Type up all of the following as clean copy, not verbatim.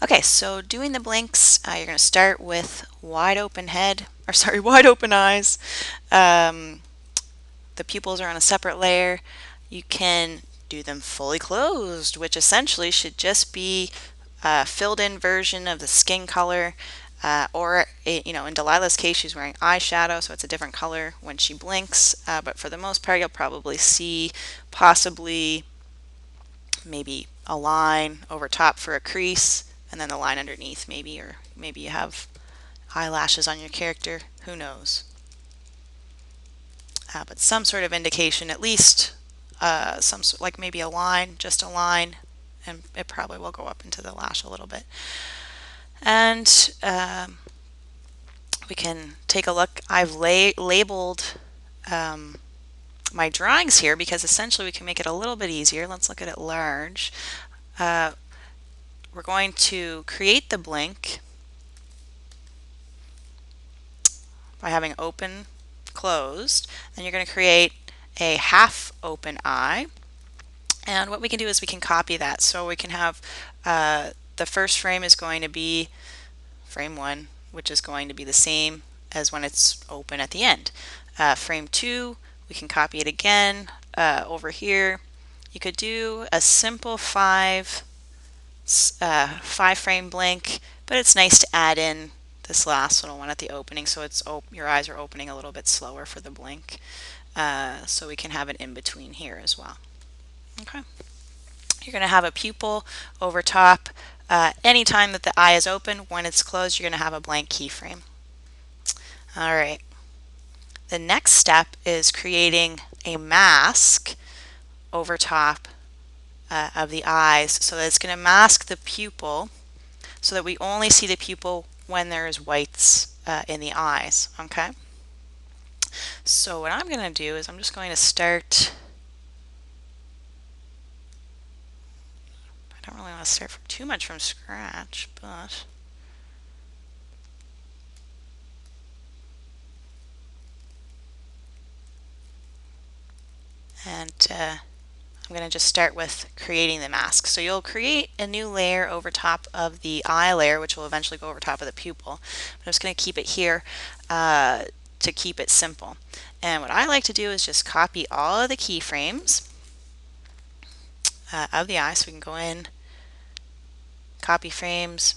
Okay, so doing the blinks, you're going to start with wide open head, or sorry, wide open eyes. Um, the pupils are on a separate layer. You can do them fully closed, which essentially should just be a filled in version of the skin color. Or, in Delilah's case, she's wearing eyeshadow, so it's a different color when she blinks. But for the most part, you'll probably see possibly maybe a line over top for a crease, and then the line underneath maybe, or maybe you have eyelashes on your character, who knows. But some sort of indication, at least like maybe a line, just a line, and it probably will go up into the lash a little bit. And we can take a look. I've labeled my drawings here because essentially we can make it a little bit easier. Let's look at it large. We're going to create the blink by having open, closed. Then you're going to create a half open eye. And what we can do is we can copy that. So we can have the first frame is going to be frame 1, which is going to be the same as when it's open at the end. Frame 2, we can copy it again over here. You could do a simple 5 frame blink, but it's nice to add in this last little one at the opening, so it's your eyes are opening a little bit slower for the blink. So we can have it in between here as well. Okay. You're going to have a pupil over top. Anytime that the eye is open, when it's closed, you're going to have a blank keyframe. All right. The next step is creating a mask over top of the eyes, so that it's going to mask the pupil so that we only see the pupil when there's whites in the eyes. Okay. So what I'm going to do is I'm just going to start. I don't really want to start too much from scratch, but I'm going to just start with creating the mask. So you'll create a new layer over top of the eye layer, which will eventually go over top of the pupil. I'm just going to keep it here to keep it simple. And what I like to do is just copy all of the keyframes of the eye. So we can go in, copy frames,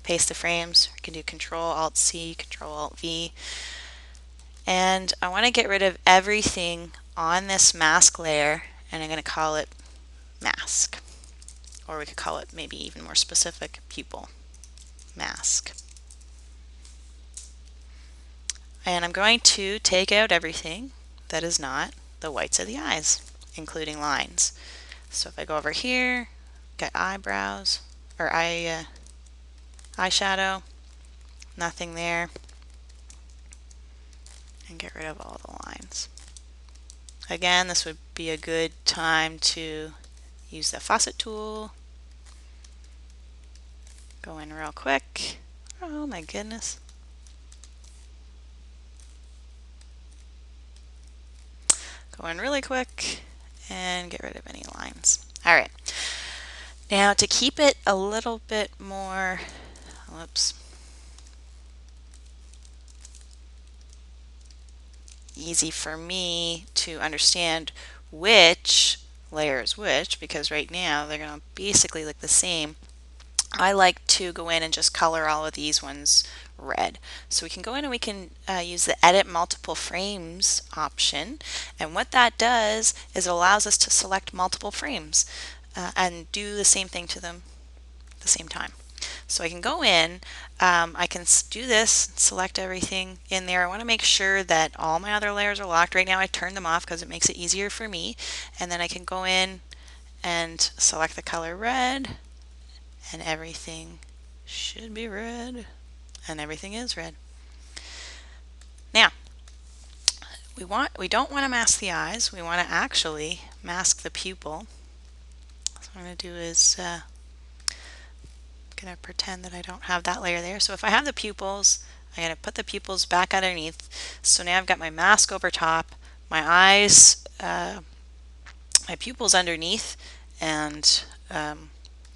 paste the frames. You can do Control-Alt-C, Control-Alt-V. And I want to get rid of everything on this mask layer, and I'm going to call it mask. Or we could call it maybe even more specific, pupil mask. And I'm going to take out everything that is not the whites of the eyes, including lines. So if I go over here, get eyebrows, or eyeshadow, nothing there, and get rid of all the lines. Again, this would be a good time to use the faucet tool. Go in real quick. Oh my goodness. Go in really quick and get rid of any lines. All right. Now to keep it a little bit more, whoops, easy for me to understand which layer is which, because right now they're going to basically look the same, I like to go in and just color all of these ones red. So we can go in and we can use the Edit Multiple Frames option, and what that does is it allows us to select multiple frames and do the same thing to them at the same time. So I can go in, I can do this, select everything in there. I want to make sure that all my other layers are locked. Right now I turn them off because it makes it easier for me, and then I can go in and select the color red, and everything should be red, and everything is red. Now we don't want to mask the eyes, we want to actually mask the pupil. So what I'm going to do is going to pretend that I don't have that layer there. So if I have the pupils, I'm going to put the pupils back underneath. So now I've got my mask over top, my eyes, my pupils underneath, and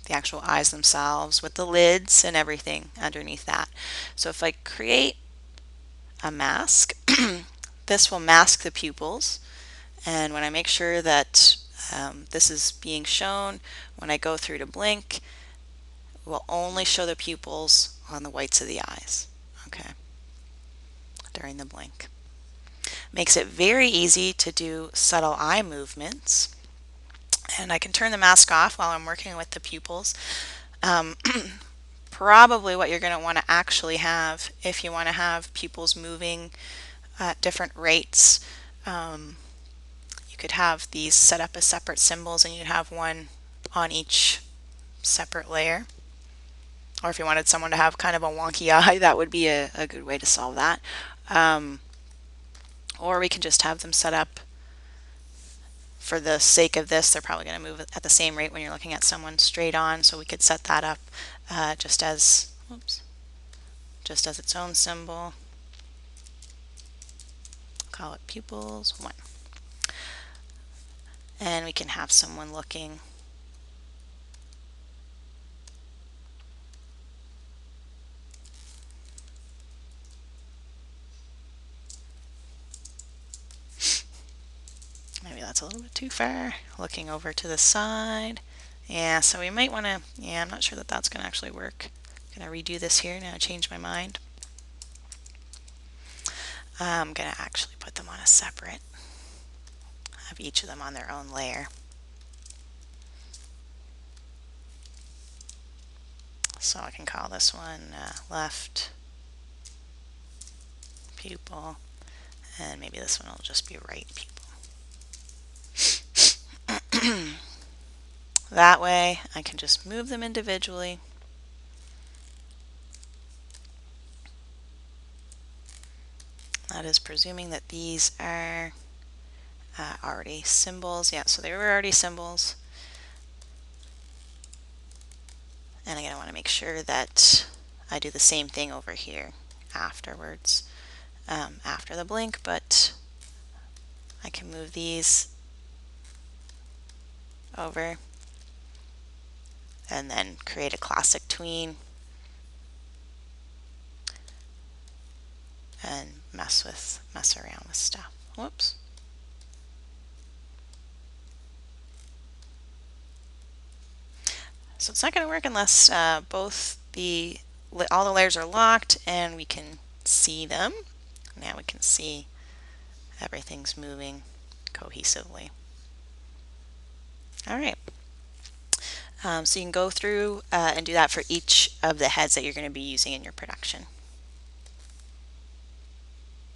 the actual eyes themselves with the lids and everything underneath that. So if I create a mask, this will mask the pupils, and when I make sure that this is being shown, when I go through to blink, it will only show the pupils on the whites of the eyes, okay, during the blink. Makes it very easy to do subtle eye movements, and I can turn the mask off while I'm working with the pupils. Probably what you're going to want to actually have, if you want to have pupils moving at different rates, you could have these set up as separate symbols and you'd have one on each separate layer. Or if you wanted someone to have kind of a wonky eye, that would be a good way to solve that. Or we can just have them set up, for the sake of this, they're probably going to move at the same rate when you're looking at someone straight on, so we could set that up just as its own symbol. Call it pupils 1. And we can have someone looking maybe that's a little bit too far, looking over to the side. Yeah, so we might want to, yeah, I'm not sure that that's going to actually work. I'm going to redo this here now, change my mind. I'm going to actually put them on a separate, have each of them on their own layer. So I can call this one left pupil, and maybe this one will just be right pupil. That way I can just move them individually. That is presuming that these are already symbols. Yeah, so they were already symbols. And again, I want to make sure that I do the same thing over here afterwards, after the blink, but I can move these over and then create a classic tween and mess around with stuff. Whoops. So it's not going to work unless all the layers are locked and we can see them. Now we can see everything's moving cohesively. All right. So you can go through and do that for each of the heads that you're going to be using in your production.